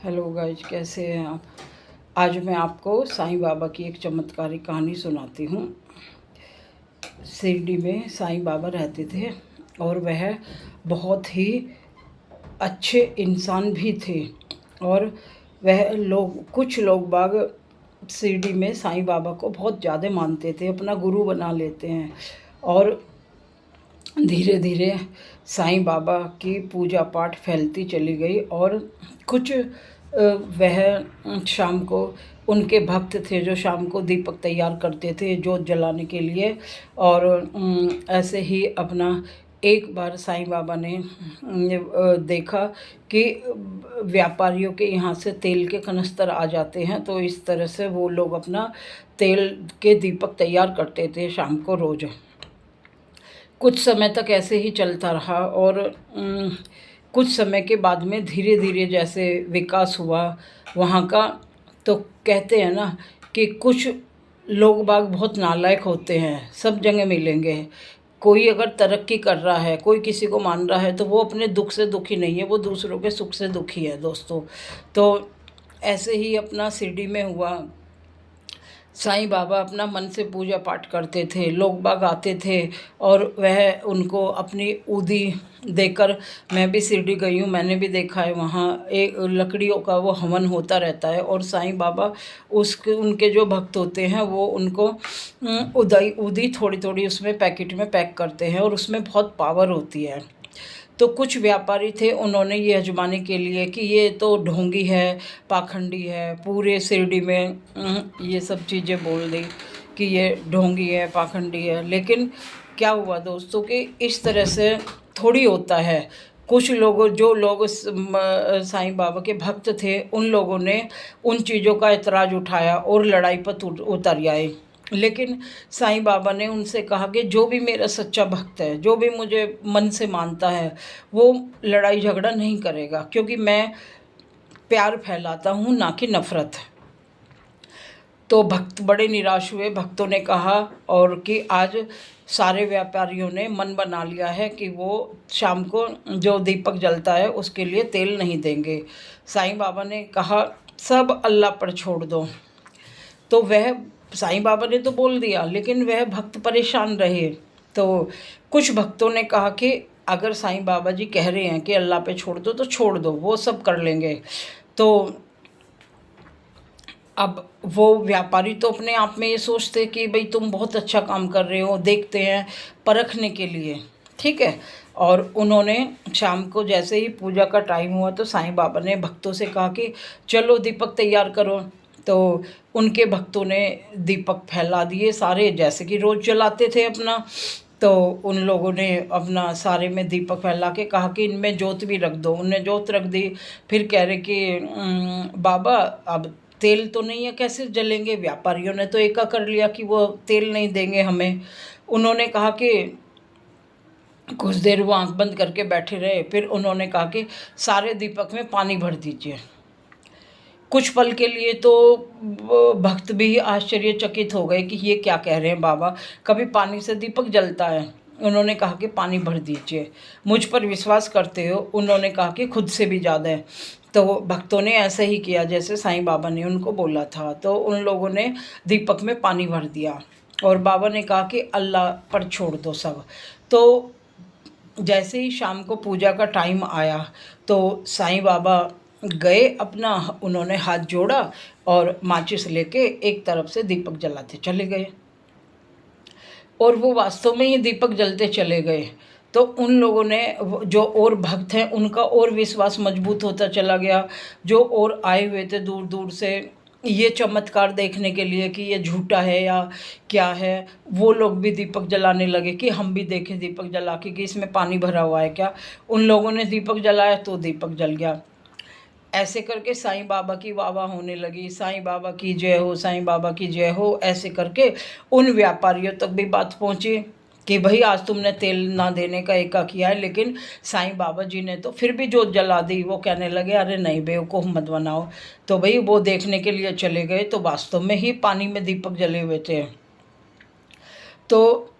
Hello guys, कैसे हैं आप। आज मैं आपको साईं बाबा की एक चमत्कारी कहानी सुनाती हूँ। शिरडी में साईं बाबा रहते थे और वह बहुत ही अच्छे इंसान भी थे। और वह लोग कुछ लोग बाग शिरडी में साईं बाबा को बहुत ज़्यादा मानते थे, अपना गुरु बना लेते हैं। और धीरे धीरे साईं बाबा की पूजा पाठ फैलती चली गई। और कुछ वह शाम को उनके भक्त थे जो शाम को दीपक तैयार करते थे जोत जलाने के लिए। और ऐसे ही अपना एक बार साईं बाबा ने देखा कि व्यापारियों के यहाँ से तेल के कनस्तर आ जाते हैं, तो इस तरह से वो लोग अपना तेल के दीपक तैयार करते थे शाम को रोज़। कुछ समय तक ऐसे ही चलता रहा और कुछ समय के बाद में धीरे धीरे जैसे विकास हुआ वहाँ का, तो कहते हैं ना कि कुछ लोग बाग बहुत नालायक होते हैं, सब जगह मिलेंगे। कोई अगर तरक्की कर रहा है, कोई किसी को मान रहा है, तो वो अपने दुख से दुखी नहीं है, वो दूसरों के सुख से दुखी है दोस्तों। तो ऐसे ही अपना शिरडी में हुआ। साईं बाबा अपना मन से पूजा पाठ करते थे, लोग बाग आते थे और वह उनको अपनी ऊदी देकर, मैं भी शिरडी गई हूँ, मैंने भी देखा है वहाँ एक लकड़ियों का वो हवन होता रहता है। और साईं बाबा उसके उनके जो भक्त होते हैं वो उनको उदाई ऊदी थोड़ी थोड़ी उसमें पैकेट में पैक करते हैं और उसमें बहुत पावर होती है। तो कुछ व्यापारी थे, उन्होंने ये आजमाने के लिए कि ये तो ढोंगी है, पाखंडी है, पूरे शिरडी में ये सब चीज़ें बोल दी कि ये ढोंगी है, पाखंडी है। लेकिन क्या हुआ दोस्तों कि इस तरह से थोड़ी होता है। कुछ लोगों जो लोग साईं बाबा के भक्त थे, उन लोगों ने उन चीज़ों का एतराज़ उठाया और लड़ाई पर उतर आए। लेकिन साईं बाबा ने उनसे कहा कि जो भी मेरा सच्चा भक्त है, जो भी मुझे मन से मानता है, वो लड़ाई झगड़ा नहीं करेगा, क्योंकि मैं प्यार फैलाता हूँ ना कि नफ़रत। तो भक्त बड़े निराश हुए। भक्तों ने कहा और कि आज सारे व्यापारियों ने मन बना लिया है कि वो शाम को जो दीपक जलता है उसके लिए तेल नहीं देंगे। साईं बाबा ने कहा सब अल्लाह पर छोड़ दो। तो वह साईं बाबा ने तो बोल दिया, लेकिन वह भक्त परेशान रहे। तो कुछ भक्तों ने कहा कि अगर साईं बाबा जी कह रहे हैं कि अल्लाह पे छोड़ दो तो छोड़ दो, वो सब कर लेंगे। तो अब वो व्यापारी तो अपने आप में ये सोचते कि भाई तुम बहुत अच्छा काम कर रहे हो, देखते हैं परखने के लिए, ठीक है। और उन्होंने शाम को जैसे ही पूजा का टाइम हुआ तो साईं बाबा ने भक्तों से कहा कि चलो दीपक तैयार करो। तो उनके भक्तों ने दीपक फैला दिए सारे, जैसे कि रोज़ जलाते थे अपना। तो उन लोगों ने अपना सारे में दीपक फैला के कहा कि इनमें जोत भी रख दो। उनने जोत रख दी। फिर कह रहे कि बाबा अब तेल तो नहीं है, कैसे जलेंगे। व्यापारियों ने तो एका कर लिया कि वो तेल नहीं देंगे हमें। उन्होंने कहा कि कुछ देर वो आंख बंद करके बैठे रहे। फिर उन्होंने कहा कि सारे दीपक में पानी भर दीजिए। कुछ पल के लिए तो वो भक्त भी आश्चर्यचकित हो गए कि ये क्या कह रहे हैं बाबा, कभी पानी से दीपक जलता है। उन्होंने कहा कि पानी भर दीजिए, मुझ पर विश्वास करते हो। उन्होंने कहा कि खुद से भी ज़्यादा है। तो भक्तों ने ऐसा ही किया जैसे साईं बाबा ने उनको बोला था। तो उन लोगों ने दीपक में पानी भर दिया और बाबा ने कहा कि अल्लाह पर छोड़ दो सब। तो जैसे ही शाम को पूजा का टाइम आया तो साईं बाबा गए अपना, उन्होंने हाथ जोड़ा और माचिस लेके एक तरफ से दीपक जलाते चले गए। और वो वास्तव में ही दीपक जलते चले गए। तो उन लोगों ने जो और भक्त हैं उनका और विश्वास मजबूत होता चला गया। जो और आए हुए थे दूर दूर से ये चमत्कार देखने के लिए कि ये झूठा है या क्या है, वो लोग भी दीपक जलाने लगे कि हम भी देखें दीपक जला के कि इसमें पानी भरा हुआ है क्या। उन लोगों ने दीपक जलाया तो दीपक जल गया। ऐसे करके साईं बाबा की वाह वाह होने लगी, साईं बाबा की जय हो, साईं बाबा की जय हो। ऐसे करके उन व्यापारियों तक भी बात पहुंची कि भाई आज तुमने तेल ना देने का एका किया है, लेकिन साईं बाबा जी ने तो फिर भी जोत जला दी। वो कहने लगे अरे नहीं बेवकूफ़ मत बनाओ। तो भाई वो देखने के लिए चले गए तो वास्तव में ही पानी में दीपक जले हुए थे। तो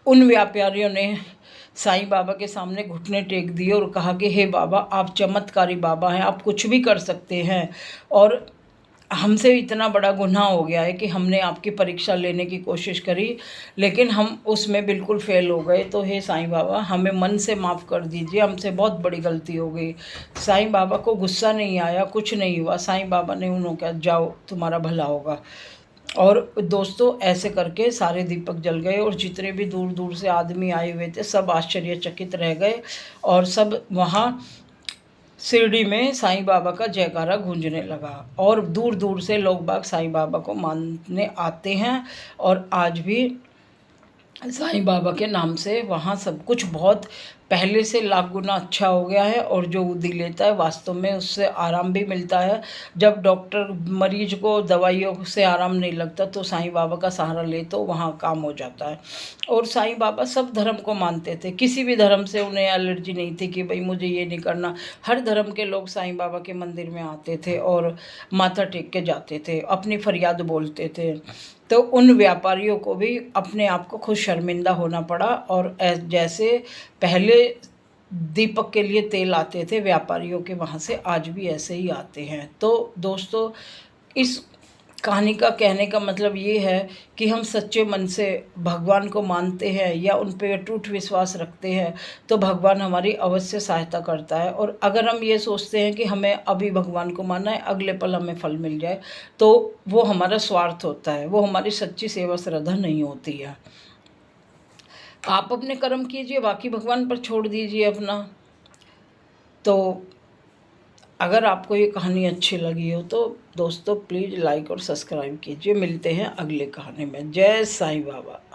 उन व्यापारियों ने साईं बाबा के सामने घुटने टेक दिए और कहा कि हे बाबा, आप चमत्कारी बाबा हैं, आप कुछ भी कर सकते हैं, और हमसे इतना बड़ा गुनाह हो गया है कि हमने आपकी परीक्षा लेने की कोशिश करी, लेकिन हम उसमें बिल्कुल फ़ेल हो गए। तो हे साईं बाबा, हमें मन से माफ़ कर दीजिए, हमसे बहुत बड़ी गलती हो गई। साईं बाबा को गुस्सा नहीं आया, कुछ नहीं हुआ। साईं बाबा ने उन्होंने कहा, जाओ तुम्हारा भला होगा। और दोस्तों, ऐसे करके सारे दीपक जल गए और जितने भी दूर दूर से आदमी आए हुए थे सब आश्चर्यचकित रह गए, और सब वहाँ शिरडी में साईं बाबा का जयकारा गूंजने लगा, और दूर दूर से लोग बाग साईं बाबा को मानने आते हैं। और आज भी साईं बाबा के नाम से वहाँ सब कुछ बहुत पहले से लाख गुना अच्छा हो गया है, और जो विधि लेता है वास्तव में उससे आराम भी मिलता है। जब डॉक्टर मरीज को दवाइयों से आराम नहीं लगता तो साईं बाबा का सहारा ले तो वहाँ काम हो जाता है। और साईं बाबा सब धर्म को मानते थे, किसी भी धर्म से उन्हें एलर्जी नहीं थी कि भाई मुझे ये नहीं करना। हर धर्म के लोग साईं बाबा के मंदिर में आते थे और माथा टेक के जाते थे, अपनी फरियाद बोलते थे। तो उन व्यापारियों को भी अपने आप को खुद शर्मिंदा होना पड़ा, और जैसे पहले दीपक के लिए तेल आते थे व्यापारियों के वहाँ से, आज भी ऐसे ही आते हैं। तो दोस्तों, इस कहानी का कहने का मतलब ये है कि हम सच्चे मन से भगवान को मानते हैं या उन पे अटूट विश्वास रखते हैं तो भगवान हमारी अवश्य सहायता करता है। और अगर हम ये सोचते हैं कि हमें अभी भगवान को मानना है, अगले पल हमें फल मिल जाए, तो वो हमारा स्वार्थ होता है, वो हमारी सच्ची सेवा श्रद्धा नहीं होती है। आप अपने कर्म कीजिए, बाकी भगवान पर छोड़ दीजिए अपना। तो अगर आपको ये कहानी अच्छी लगी हो तो दोस्तों प्लीज़ लाइक और सब्सक्राइब कीजिए। मिलते हैं अगले कहानी में। जय साईं बाबा।